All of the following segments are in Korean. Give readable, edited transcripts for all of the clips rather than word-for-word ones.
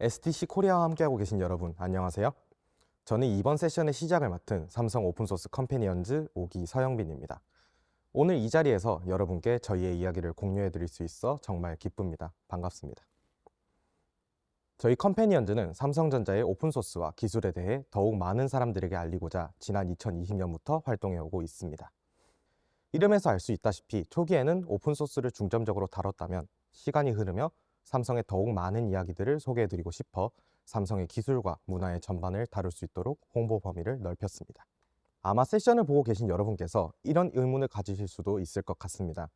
STC 코리아와 함께하고 계신 여러분, 안녕하세요. 저는 이번 세션의 시작을 맡은 삼성 오픈소스 컴패니언즈 5기 서영빈입니다. 오늘 이 자리에서 여러분께 저희의 이야기를 공유해 드릴 수 있어 정말 기쁩니다. 반갑습니다. 저희 컴패니언즈는 삼성전자의 오픈소스와 기술에 대해 더욱 많은 사람들에게 알리고자 지난 2020년부터 활동해 오고 있습니다. 이름에서 알 수 있다시피 초기에는 오픈소스를 중점적으로 다뤘다면 시간이 흐르며 삼성의 더욱 많은 이야기들을 소개해드리고 싶어 삼성의 기술과 문화의 전반을 다룰 수 있도록 홍보 범위를 넓혔습니다. 아마 세션을 보고 계신 여러분께서 이런 의문을 가지실 수도 있을 것 같습니다.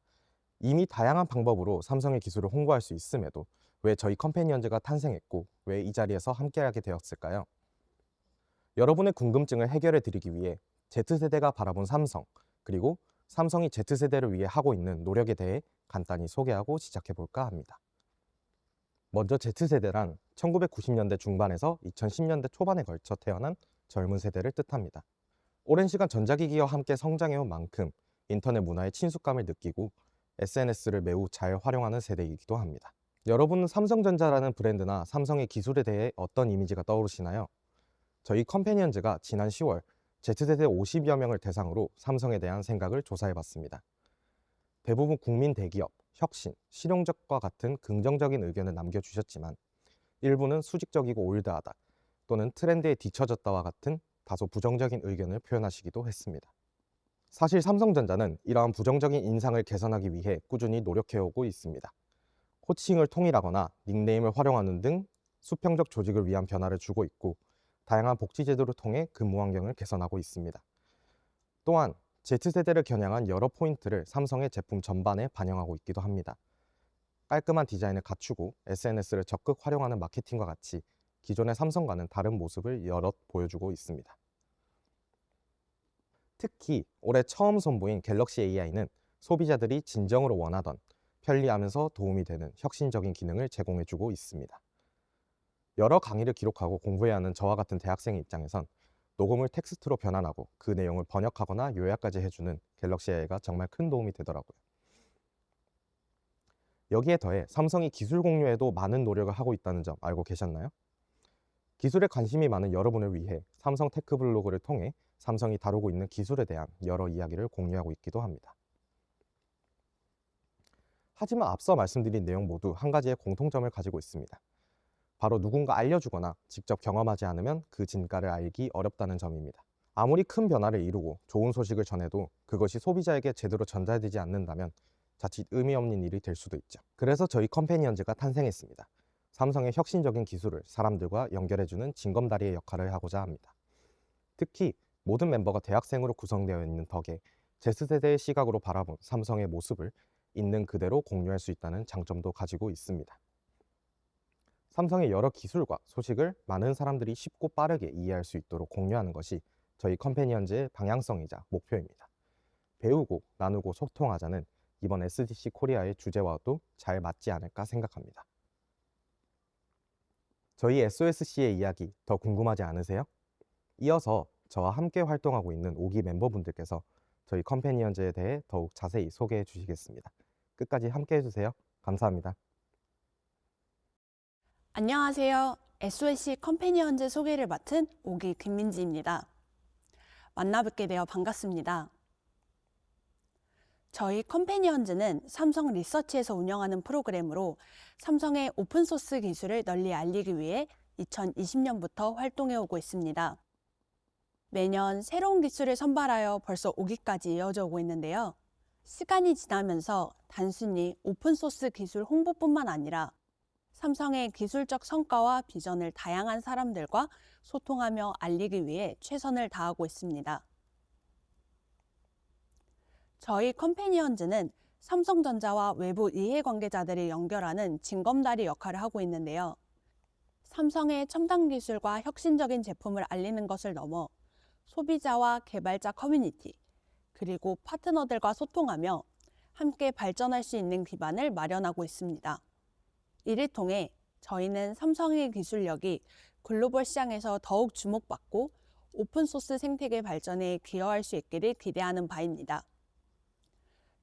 이미 다양한 방법으로 삼성의 기술을 홍보할 수 있음에도 왜 저희 컴패니언즈가 탄생했고 왜 이 자리에서 함께하게 되었을까요? 여러분의 궁금증을 해결해 드리기 위해 Z세대가 바라본 삼성, 그리고 삼성이 Z세대를 위해 하고 있는 노력에 대해 간단히 소개하고 시작해 볼까 합니다. 먼저 Z세대란 1990년대 중반에서 2010년대 초반에 걸쳐 태어난 젊은 세대를 뜻합니다. 오랜 시간 전자기기와 함께 성장해온 만큼 인터넷 문화의 친숙감을 느끼고 SNS를 매우 잘 활용하는 세대이기도 합니다. 여러분은 삼성전자라는 브랜드나 삼성의 기술에 대해 어떤 이미지가 떠오르시나요? 저희 컴패니언즈가 지난 10월 Z세대 50여 명을 대상으로 삼성에 대한 생각을 조사해봤습니다. 대부분 국민 대기업, 혁신, 실용적과 같은 긍정적인 의견을 남겨주셨지만 일부는 수직적이고 올드하다 또는 트렌드에 뒤처졌다와 같은 다소 부정적인 의견을 표현하시기도 했습니다. 사실 삼성전자는 이러한 부정적인 인상을 개선하기 위해 꾸준히 노력해오고 있습니다. 호칭을 통일하거나 닉네임을 활용하는 등 수평적 조직을 위한 변화를 주고 있고 다양한 복지 제도를 통해 근무 환경을 개선하고 있습니다. 또한 Z세대를 겨냥한 여러 포인트를 삼성의 제품 전반에 반영하고 있기도 합니다. 깔끔한 디자인을 갖추고 SNS를 적극 활용하는 마케팅과 같이 기존의 삼성과는 다른 모습을 여럿 보여주고 있습니다. 특히 올해 처음 선보인 갤럭시 AI는 소비자들이 진정으로 원하던 편리하면서 도움이 되는 혁신적인 기능을 제공해주고 있습니다. 여러 강의를 기록하고 공부해야 하는 저와 같은 대학생의 입장에선 녹음을 텍스트로 변환하고 그 내용을 번역하거나 요약까지 해주는 갤럭시 AI가 정말 큰 도움이 되더라고요. 여기에 더해 삼성이 기술 공유에도 많은 노력을 하고 있다는 점 알고 계셨나요? 기술에 관심이 많은 여러분을 위해 삼성 테크 블로그를 통해 삼성이 다루고 있는 기술에 대한 여러 이야기를 공유하고 있기도 합니다. 하지만 앞서 말씀드린 내용 모두 한 가지의 공통점을 가지고 있습니다. 바로 누군가 알려주거나 직접 경험하지 않으면 그 진가를 알기 어렵다는 점입니다. 아무리 큰 변화를 이루고 좋은 소식을 전해도 그것이 소비자에게 제대로 전달되지 않는다면 자칫 의미 없는 일이 될 수도 있죠. 그래서 저희 컴패니언즈가 탄생했습니다. 삼성의 혁신적인 기술을 사람들과 연결해주는 징검다리의 역할을 하고자 합니다. 특히 모든 멤버가 대학생으로 구성되어 있는 덕에 Z세대의 시각으로 바라본 삼성의 모습을 있는 그대로 공유할 수 있다는 장점도 가지고 있습니다. 삼성의 여러 기술과 소식을 많은 사람들이 쉽고 빠르게 이해할 수 있도록 공유하는 것이 저희 컴패니언즈의 방향성이자 목표입니다. 배우고 나누고 소통하자는 이번 SDC 코리아의 주제와도 잘 맞지 않을까 생각합니다. 저희 SOSC의 이야기 더 궁금하지 않으세요? 이어서 저와 함께 활동하고 있는 5기 멤버분들께서 저희 컴패니언즈에 대해 더욱 자세히 소개해 주시겠습니다. 끝까지 함께 해주세요. 감사합니다. 안녕하세요. SOC 컴패니언즈 소개를 맡은 5기 김민지입니다. 만나뵙게 되어 반갑습니다. 저희 컴패니언즈는 삼성 리서치에서 운영하는 프로그램으로 삼성의 오픈소스 기술을 널리 알리기 위해 2020년부터 활동해 오고 있습니다. 매년 새로운 기술을 선발하여 벌써 5기까지 이어져 오고 있는데요. 시간이 지나면서 단순히 오픈소스 기술 홍보뿐만 아니라 삼성의 기술적 성과와 비전을 다양한 사람들과 소통하며 알리기 위해 최선을 다하고 있습니다. 저희 컴패니언즈는 삼성전자와 외부 이해관계자들이 연결하는 징검다리 역할을 하고 있는데요. 삼성의 첨단 기술과 혁신적인 제품을 알리는 것을 넘어 소비자와 개발자 커뮤니티, 그리고 파트너들과 소통하며 함께 발전할 수 있는 기반을 마련하고 있습니다. 이를 통해 저희는 삼성의 기술력이 글로벌 시장에서 더욱 주목받고 오픈소스 생태계 발전에 기여할 수 있기를 기대하는 바입니다.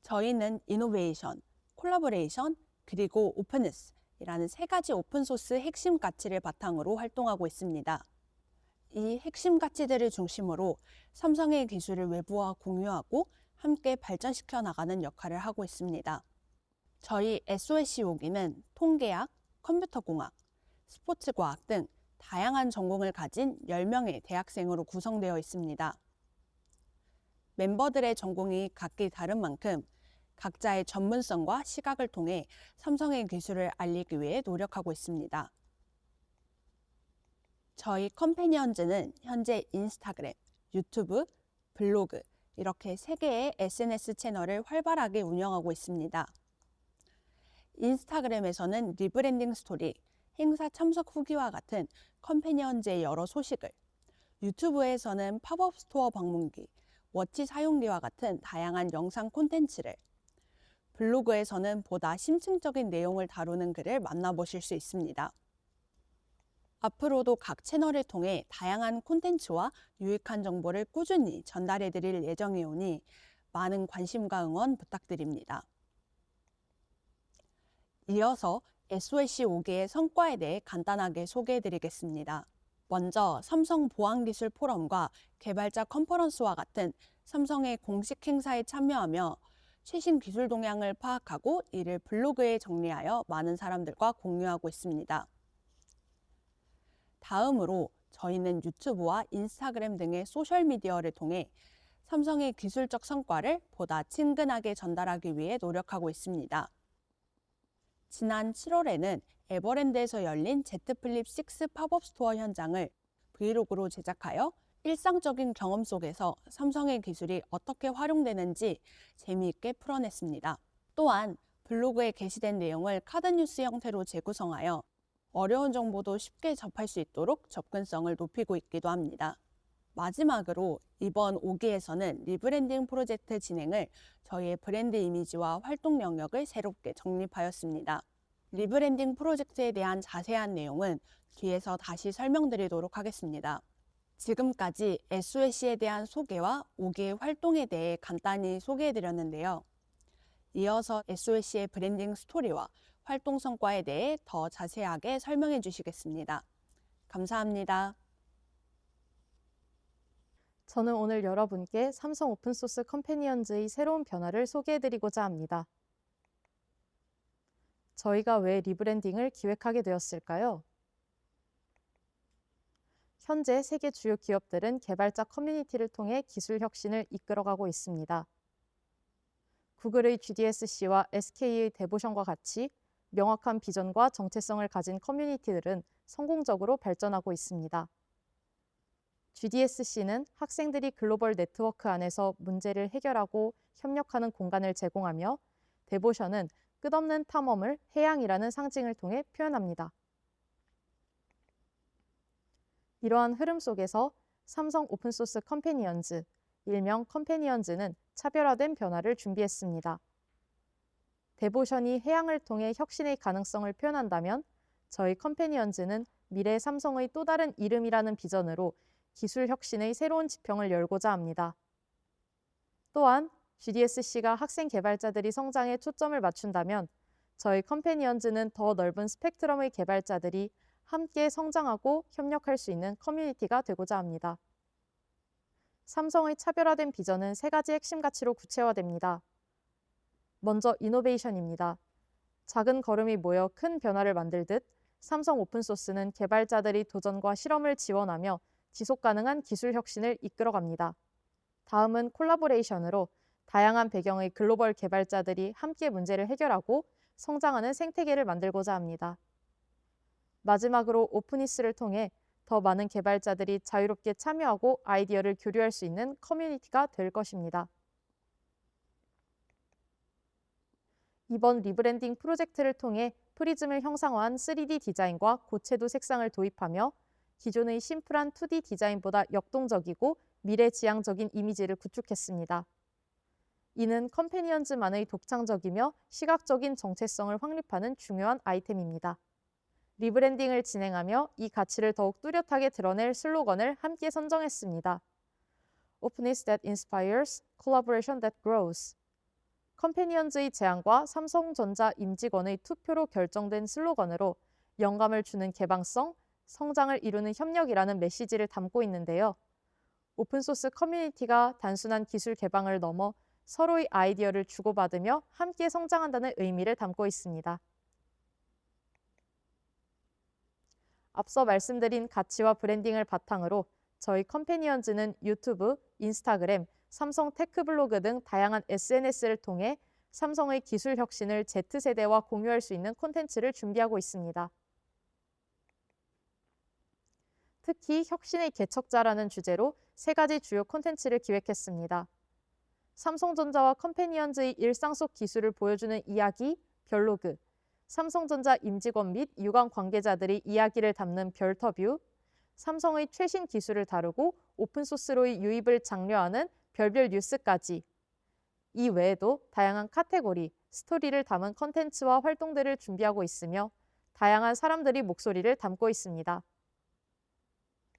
저희는 이노베이션, 콜라보레이션, 그리고 오픈니스 이라는 세 가지 오픈소스 핵심 가치를 바탕으로 활동하고 있습니다. 이 핵심 가치들을 중심으로 삼성의 기술을 외부와 공유하고 함께 발전시켜 나가는 역할을 하고 있습니다. 저희 SOSC 5기는 통계학, 컴퓨터공학, 스포츠과학 등 다양한 전공을 가진 10명의 대학생으로 구성되어 있습니다. 멤버들의 전공이 각기 다른 만큼 각자의 전문성과 시각을 통해 삼성의 기술을 알리기 위해 노력하고 있습니다. 저희 컴패니언즈는 현재 인스타그램, 유튜브, 블로그 이렇게 3개의 SNS 채널을 활발하게 운영하고 있습니다. 인스타그램에서는 리브랜딩 스토리, 행사 참석 후기와 같은 컴패니언즈의 여러 소식을, 유튜브에서는 팝업 스토어 방문기, 워치 사용기와 같은 다양한 영상 콘텐츠를, 블로그에서는 보다 심층적인 내용을 다루는 글을 만나보실 수 있습니다. 앞으로도 각 채널을 통해 다양한 콘텐츠와 유익한 정보를 꾸준히 전달해 드릴 예정이오니 많은 관심과 응원 부탁드립니다. 이어서 SOSC 5기의 성과에 대해 간단하게 소개해 드리겠습니다. 먼저 삼성 보안기술 포럼과 개발자 컨퍼런스와 같은 삼성의 공식 행사에 참여하며 최신 기술 동향을 파악하고 이를 블로그에 정리하여 많은 사람들과 공유하고 있습니다. 다음으로 저희는 유튜브와 인스타그램 등의 소셜미디어를 통해 삼성의 기술적 성과를 보다 친근하게 전달하기 위해 노력하고 있습니다. 지난 7월에는 에버랜드에서 열린 Z 플립 6 팝업 스토어 현장을 브이로그로 제작하여 일상적인 경험 속에서 삼성의 기술이 어떻게 활용되는지 재미있게 풀어냈습니다. 또한 블로그에 게시된 내용을 카드뉴스 형태로 재구성하여 어려운 정보도 쉽게 접할 수 있도록 접근성을 높이고 있기도 합니다. 마지막으로 이번 5기에서는 리브랜딩 프로젝트 진행을 저희의 브랜드 이미지와 활동 영역을 새롭게 정립하였습니다. 리브랜딩 프로젝트에 대한 자세한 내용은 뒤에서 다시 설명드리도록 하겠습니다. 지금까지 SOSC에 대한 소개와 5기의 활동에 대해 간단히 소개해드렸는데요. 이어서 SOSC의 브랜딩 스토리와 활동 성과에 대해 더 자세하게 설명해 주시겠습니다. 감사합니다. 저는 오늘 여러분께 삼성 오픈소스 컴패니언즈의 새로운 변화를 소개해드리고자 합니다. 저희가 왜 리브랜딩을 기획하게 되었을까요? 현재 세계 주요 기업들은 개발자 커뮤니티를 통해 기술 혁신을 이끌어가고 있습니다. 구글의 GDSC와 SK의 데보션과 같이 명확한 비전과 정체성을 가진 커뮤니티들은 성공적으로 발전하고 있습니다. GDSC는 학생들이 글로벌 네트워크 안에서 문제를 해결하고 협력하는 공간을 제공하며 데보션은 끝없는 탐험을 해양이라는 상징을 통해 표현합니다. 이러한 흐름 속에서 삼성 오픈소스 컴패니언즈, 일명 컴패니언즈는 차별화된 변화를 준비했습니다. 데보션이 해양을 통해 혁신의 가능성을 표현한다면 저희 컴패니언즈는 미래 삼성의 또 다른 이름이라는 비전으로 기술 혁신의 새로운 지평을 열고자 합니다. 또한 GDSC가 학생 개발자들이 성장에 초점을 맞춘다면 저희 컴패니언즈는 더 넓은 스펙트럼의 개발자들이 함께 성장하고 협력할 수 있는 커뮤니티가 되고자 합니다. 삼성의 차별화된 비전은 3가지 핵심 가치로 구체화됩니다. 먼저 이노베이션입니다. 작은 걸음이 모여 큰 변화를 만들듯 삼성 오픈소스는 개발자들이 도전과 실험을 지원하며 지속 가능한 기술 혁신을 이끌어갑니다. 다음은 콜라보레이션으로 다양한 배경의 글로벌 개발자들이 함께 문제를 해결하고 성장하는 생태계를 만들고자 합니다. 마지막으로 오픈이스를 통해 더 많은 개발자들이 자유롭게 참여하고 아이디어를 교류할 수 있는 커뮤니티가 될 것입니다. 이번 리브랜딩 프로젝트를 통해 프리즘을 형상화한 3D 디자인과 고채도 색상을 도입하며 기존의 심플한 2D 디자인보다 역동적이고 미래지향적인 이미지를 구축했습니다. 이는 컴패니언즈만의 독창적이며 시각적인 정체성을 확립하는 중요한 아이템입니다. 리브랜딩을 진행하며 이 가치를 더욱 뚜렷하게 드러낼 슬로건을 함께 선정했습니다. Openness that inspires, collaboration that grows. 컴패니언즈의 제안과 삼성전자 임직원의 투표로 결정된 슬로건으로 영감을 주는 개방성, 성장을 이루는 협력이라는 메시지를 담고 있는데요. 오픈소스 커뮤니티가 단순한 기술 개방을 넘어 서로의 아이디어를 주고받으며 함께 성장한다는 의미를 담고 있습니다. 앞서 말씀드린 가치와 브랜딩을 바탕으로 저희 컴패니언즈는 유튜브, 인스타그램, 삼성 테크블로그 등 다양한 SNS를 통해 삼성의 기술 혁신을 Z세대와 공유할 수 있는 콘텐츠를 준비하고 있습니다. 특히 혁신의 개척자라는 주제로 3가지 주요 콘텐츠를 기획했습니다. 삼성전자와 컴패니언즈의 일상 속 기술을 보여주는 이야기, 별로그, 삼성전자 임직원 및 유관 관계자들의 이야기를 담는 별터뷰, 삼성의 최신 기술을 다루고 오픈소스로의 유입을 장려하는 별별 뉴스까지. 이 외에도 다양한 카테고리, 스토리를 담은 컨텐츠와 활동들을 준비하고 있으며 다양한 사람들의 목소리를 담고 있습니다.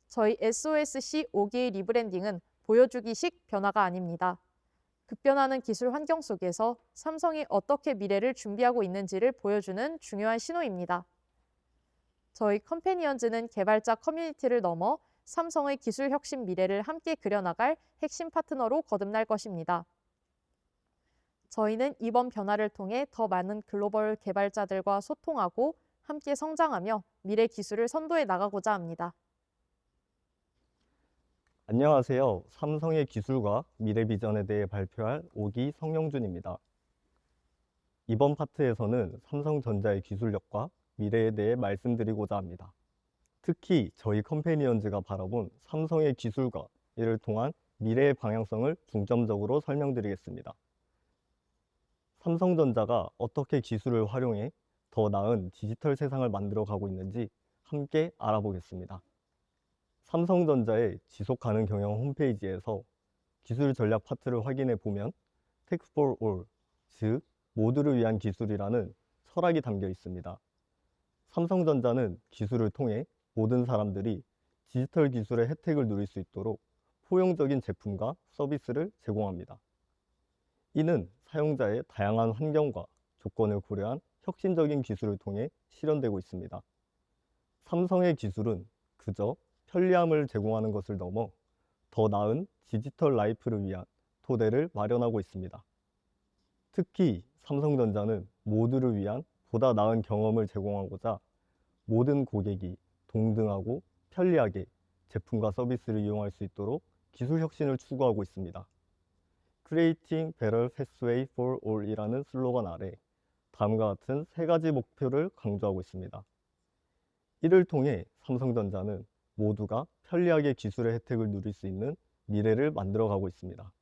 저희 SOSC 5기의 리브랜딩은 보여주기식 변화가 아닙니다. 급변하는 기술 환경 속에서 삼성이 어떻게 미래를 준비하고 있는지를 보여주는 중요한 신호입니다. 저희 컴패니언즈는 개발자 커뮤니티를 넘어 삼성의 기술 혁신 미래를 함께 그려나갈 핵심 파트너로 거듭날 것입니다. 저희는 이번 변화를 통해 더 많은 글로벌 개발자들과 소통하고 함께 성장하며 미래 기술을 선도해 나가고자 합니다. 안녕하세요. 삼성의 기술과 미래 비전에 대해 발표할 5기 성영준입니다. 이번 파트에서는 삼성전자의 기술력과 미래에 대해 말씀드리고자 합니다. 특히 저희 컴패니언즈가 바라본 삼성의 기술과 이를 통한 미래의 방향성을 중점적으로 설명드리겠습니다. 삼성전자가 어떻게 기술을 활용해 더 나은 디지털 세상을 만들어가고 있는지 함께 알아보겠습니다. 삼성전자의 지속 가능 경영 홈페이지에서 기술 전략 파트를 확인해 보면 Tech for All, 즉 모두를 위한 기술이라는 철학이 담겨 있습니다. 삼성전자는 기술을 통해 모든 사람들이 디지털 기술의 혜택을 누릴 수 있도록 포용적인 제품과 서비스를 제공합니다. 이는 사용자의 다양한 환경과 조건을 고려한 혁신적인 기술을 통해 실현되고 있습니다. 삼성의 기술은 그저 편리함을 제공하는 것을 넘어 더 나은 디지털 라이프를 위한 토대를 마련하고 있습니다. 특히 삼성전자는 모두를 위한 보다 나은 경험을 제공하고자 모든 고객이 동등하고 편리하게 제품과 서비스를 이용할 수 있도록 기술 혁신을 추구하고 있습니다. Creating Better Pathway for All이라는 슬로건 아래 다음과 같은 3가지 목표를 강조하고 있습니다. 이를 통해 삼성전자는 모두가 편리하게 기술의 혜택을 누릴 수 있는 미래를 만들어가고 있습니다.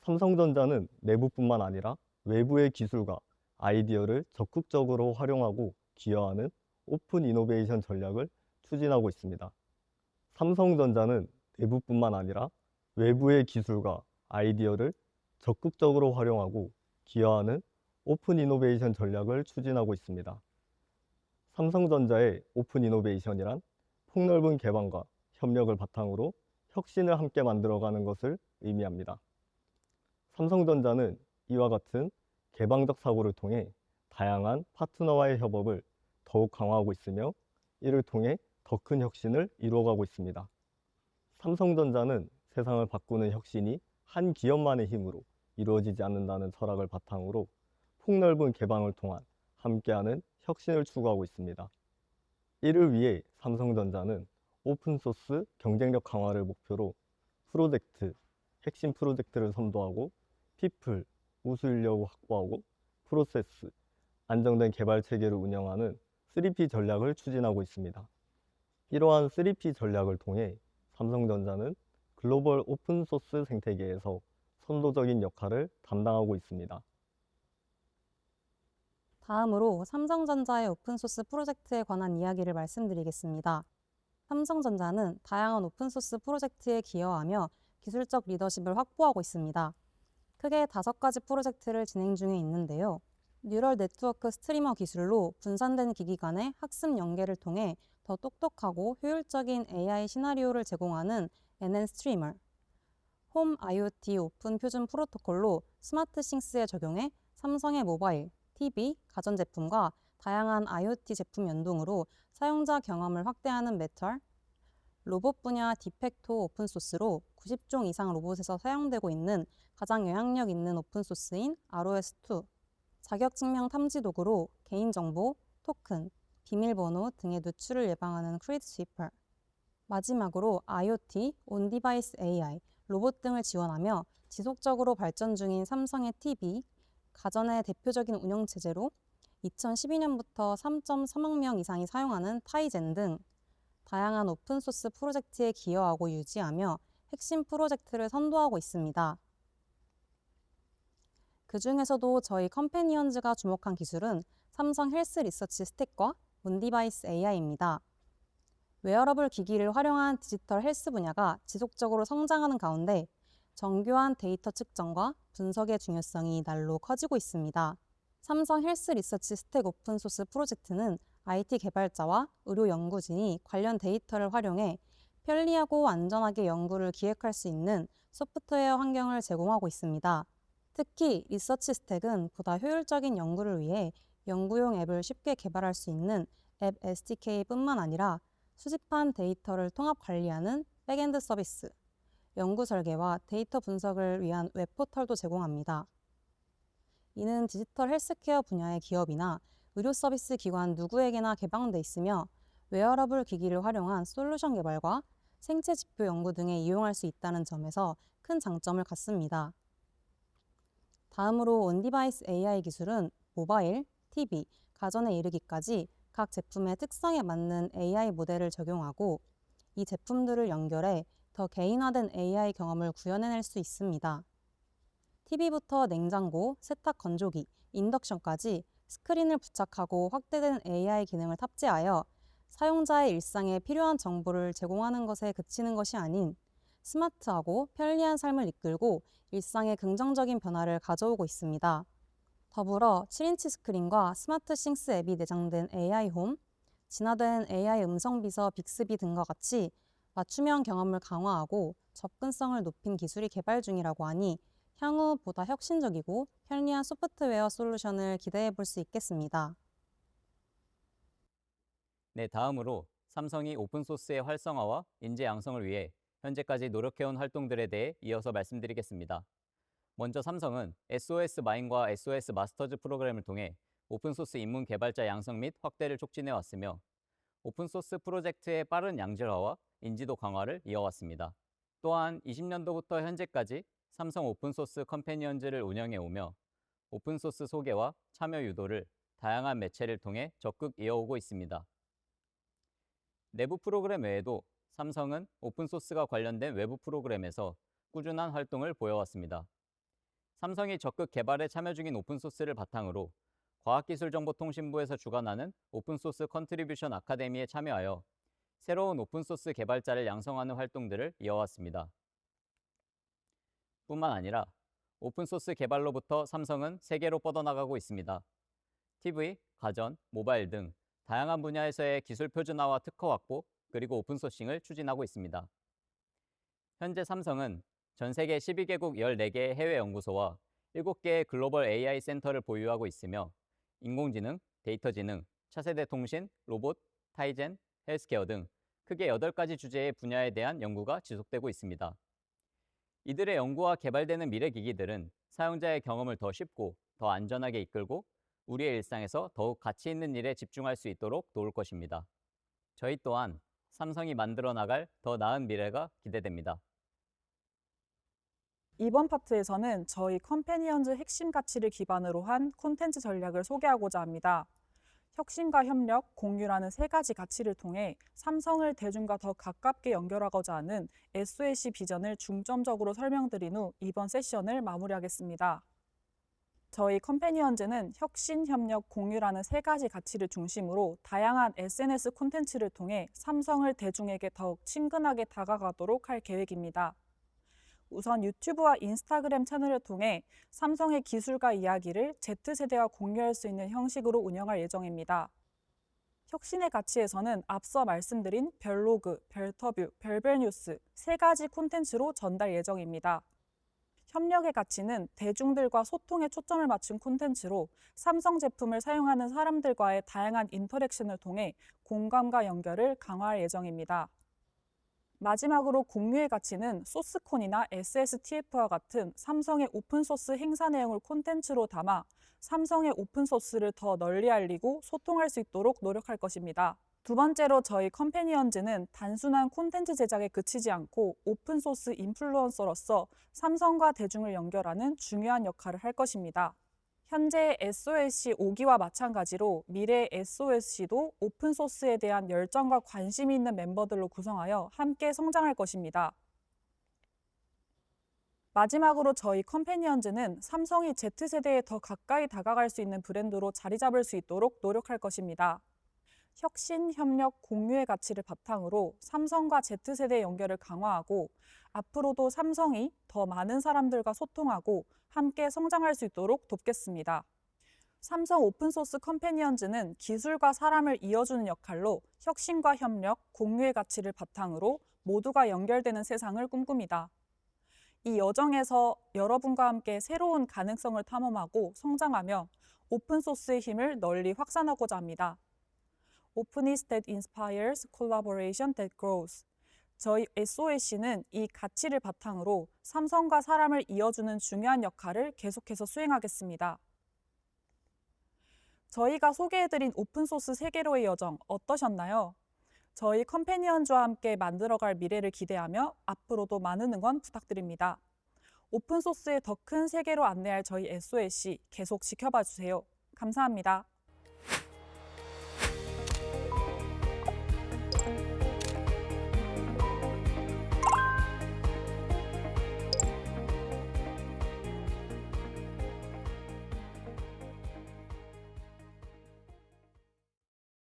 삼성전자는 내부뿐만 아니라 외부의 기술과 아이디어를 적극적으로 활용하고 기여하는 오픈 이노베이션 전략을 추진하고 있습니다. 삼성전자는 내부뿐만 아니라 외부의 기술과 아이디어를 적극적으로 활용하고 기여하는 오픈 이노베이션 전략을 추진하고 있습니다. 삼성전자의 오픈 이노베이션이란 폭넓은 개방과 협력을 바탕으로 혁신을 함께 만들어가는 것을 의미합니다. 삼성전자는 이와 같은 개방적 사고를 통해 다양한 파트너와의 협업을 더욱 강화하고 있으며 이를 통해 더 큰 혁신을 이루어가고 있습니다. 삼성전자는 세상을 바꾸는 혁신이 한 기업만의 힘으로 이루어지지 않는다는 철학을 바탕으로 폭넓은 개방을 통한 함께하는 혁신을 추구하고 있습니다. 이를 위해 삼성전자는 오픈소스 경쟁력 강화를 목표로 프로젝트, 핵심 프로젝트를 선도하고 피플, 우수 인력을 확보하고 프로세스, 안정된 개발 체계를 운영하는 3P 전략을 추진하고 있습니다. 이러한 3P 전략을 통해 삼성전자는 글로벌 오픈소스 생태계에서 선도적인 역할을 담당하고 있습니다. 다음으로 삼성전자의 오픈소스 프로젝트에 관한 이야기를 말씀드리겠습니다. 삼성전자는 다양한 오픈소스 프로젝트에 기여하며 기술적 리더십을 확보하고 있습니다. 크게 5가지 프로젝트를 진행 중에 있는데요. 뉴럴 네트워크 스트리머 기술로 분산된 기기 간의 학습 연계를 통해 더 똑똑하고 효율적인 AI 시나리오를 제공하는 NN 스트리머, 홈 IoT 오픈 표준 프로토콜로 스마트싱스에 적용해 삼성의 모바일, TV, 가전제품과 다양한 IoT 제품 연동으로 사용자 경험을 확대하는 메탈, 로봇 분야 디팩토 오픈소스로 90종 이상 로봇에서 사용되고 있는 가장 영향력 있는 오픈소스인 ROS2, 자격증명 탐지 도구로 개인정보, 토큰, 비밀번호 등의 누출을 예방하는 크리드시퍼, 마지막으로 IoT, 온디바이스 AI, 로봇 등을 지원하며 지속적으로 발전 중인 삼성의 TV, 가전의 대표적인 운영체제로 2012년부터 3.3억 명 이상이 사용하는 타이젠 등 다양한 오픈소스 프로젝트에 기여하고 유지하며 핵심 프로젝트를 선도하고 있습니다. 그 중에서도 저희 컴패니언즈가 주목한 기술은 삼성 헬스 리서치 스택과 온디바이스 AI입니다. 웨어러블 기기를 활용한 디지털 헬스 분야가 지속적으로 성장하는 가운데 정교한 데이터 측정과 분석의 중요성이 날로 커지고 있습니다. 삼성 헬스 리서치 스택 오픈소스 프로젝트는 IT 개발자와 의료 연구진이 관련 데이터를 활용해 편리하고 안전하게 연구를 기획할 수 있는 소프트웨어 환경을 제공하고 있습니다. 특히 리서치 스택은 보다 효율적인 연구를 위해 연구용 앱을 쉽게 개발할 수 있는 앱 SDK뿐만 아니라 수집한 데이터를 통합 관리하는 백엔드 서비스, 연구 설계와 데이터 분석을 위한 웹포털도 제공합니다. 이는 디지털 헬스케어 분야의 기업이나 의료 서비스 기관 누구에게나 개방돼 있으며 웨어러블 기기를 활용한 솔루션 개발과 생체 지표 연구 등에 이용할 수 있다는 점에서 큰 장점을 갖습니다. 다음으로 온디바이스 AI 기술은 모바일, TV, 가전에 이르기까지 각 제품의 특성에 맞는 AI 모델을 적용하고 이 제품들을 연결해 더 개인화된 AI 경험을 구현해낼 수 있습니다. TV부터 냉장고, 세탁 건조기, 인덕션까지 스크린을 부착하고 확대된 AI 기능을 탑재하여 사용자의 일상에 필요한 정보를 제공하는 것에 그치는 것이 아닌 스마트하고 편리한 삶을 이끌고 일상에 긍정적인 변화를 가져오고 있습니다. 더불어 7인치 스크린과 스마트 싱스 앱이 내장된 AI 홈, 진화된 AI 음성 비서 빅스비 등과 같이 맞춤형 경험을 강화하고 접근성을 높인 기술이 개발 중이라고 하니 향후 보다 혁신적이고 편리한 소프트웨어 솔루션을 기대해 볼 수 있겠습니다. 네, 다음으로 삼성이 오픈소스의 활성화와 인재 양성을 위해 현재까지 노력해온 활동들에 대해 이어서 말씀드리겠습니다. 먼저 삼성은 SOS 마인과 SOS 마스터즈 프로그램을 통해 오픈소스 입문 개발자 양성 및 확대를 촉진해 왔으며 오픈소스 프로젝트의 빠른 양질화와 인지도 강화를 이어왔습니다. 또한 20년도부터 현재까지 삼성 오픈소스 컴패니언즈를 운영해 오며 오픈소스 소개와 참여 유도를 다양한 매체를 통해 적극 이어오고 있습니다. 내부 프로그램 외에도 삼성은 오픈소스가 관련된 외부 프로그램에서 꾸준한 활동을 보여왔습니다. 삼성이 적극 개발에 참여 중인 오픈소스를 바탕으로 과학기술정보통신부에서 주관하는 오픈소스 컨트리뷰션 아카데미에 참여하여 새로운 오픈소스 개발자를 양성하는 활동들을 이어왔습니다. 뿐만 아니라 오픈소스 개발로부터 삼성은 세계로 뻗어나가고 있습니다. TV, 가전, 모바일 등 다양한 분야에서의 기술 표준화와 특허 확보, 그리고 오픈소싱을 추진하고 있습니다. 현재 삼성은 전 세계 12개국 14개의 해외 연구소와 7개의 글로벌 AI 센터를 보유하고 있으며 인공지능, 데이터지능, 차세대 통신, 로봇, 타이젠, 헬스케어 등 크게 8가지 주제의 분야에 대한 연구가 지속되고 있습니다. 이들의 연구와 개발되는 미래 기기들은 사용자의 경험을 더 쉽고 더 안전하게 이끌고 우리의 일상에서 더욱 가치 있는 일에 집중할 수 있도록 도울 것입니다. 저희 또한 삼성이 만들어 나갈 더 나은 미래가 기대됩니다. 이번 파트에서는 저희 컴패니언즈 핵심 가치를 기반으로 한 콘텐츠 전략을 소개하고자 합니다. 혁신과 협력, 공유라는 3가지 가치를 통해 삼성을 대중과 더 가깝게 연결하고자 하는 SOS 비전을 중점적으로 설명드린 후 이번 세션을 마무리하겠습니다. 저희 컴패니언즈는 혁신, 협력, 공유라는 3가지 가치를 중심으로 다양한 SNS 콘텐츠를 통해 삼성을 대중에게 더욱 친근하게 다가가도록 할 계획입니다. 우선 유튜브와 인스타그램 채널을 통해 삼성의 기술과 이야기를 Z세대와 공유할 수 있는 형식으로 운영할 예정입니다. 혁신의 가치에서는 앞서 말씀드린 별로그, 별터뷰, 별별뉴스 3가지 콘텐츠로 전달 예정입니다. 협력의 가치는 대중들과 소통에 초점을 맞춘 콘텐츠로 삼성 제품을 사용하는 사람들과의 다양한 인터랙션을 통해 공감과 연결을 강화할 예정입니다. 마지막으로 공유의 가치는 소스콘이나 SSTF와 같은 삼성의 오픈소스 행사 내용을 콘텐츠로 담아 삼성의 오픈소스를 더 널리 알리고 소통할 수 있도록 노력할 것입니다. 두 번째로 저희 컴패니언즈는 단순한 콘텐츠 제작에 그치지 않고 오픈소스 인플루언서로서 삼성과 대중을 연결하는 중요한 역할을 할 것입니다. 현재의 SOSC 5기와 마찬가지로 미래의 SOSC도 오픈소스에 대한 열정과 관심이 있는 멤버들로 구성하여 함께 성장할 것입니다. 마지막으로 저희 컴패니언즈는 삼성이 Z세대에 더 가까이 다가갈 수 있는 브랜드로 자리 잡을 수 있도록 노력할 것입니다. 혁신, 협력, 공유의 가치를 바탕으로 삼성과 Z세대의 연결을 강화하고 앞으로도 삼성이 더 많은 사람들과 소통하고 함께 성장할 수 있도록 돕겠습니다. 삼성 오픈소스 컴패니언즈는 기술과 사람을 이어주는 역할로 혁신과 협력, 공유의 가치를 바탕으로 모두가 연결되는 세상을 꿈꿉니다. 이 여정에서 여러분과 함께 새로운 가능성을 탐험하고 성장하며 오픈소스의 힘을 널리 확산하고자 합니다. Openness that inspires, collaboration that grows. 저희 SOSC는 이 가치를 바탕으로 삼성과 사람을 이어주는 중요한 역할을 계속해서 수행하겠습니다. 저희가 소개해드린 오픈소스 세계로의 여정 어떠셨나요? 저희 컴패니언즈와 함께 만들어갈 미래를 기대하며 앞으로도 많은 응원 부탁드립니다. 오픈소스의 더 큰 세계로 안내할 저희 SOSC 계속 지켜봐 주세요. 감사합니다.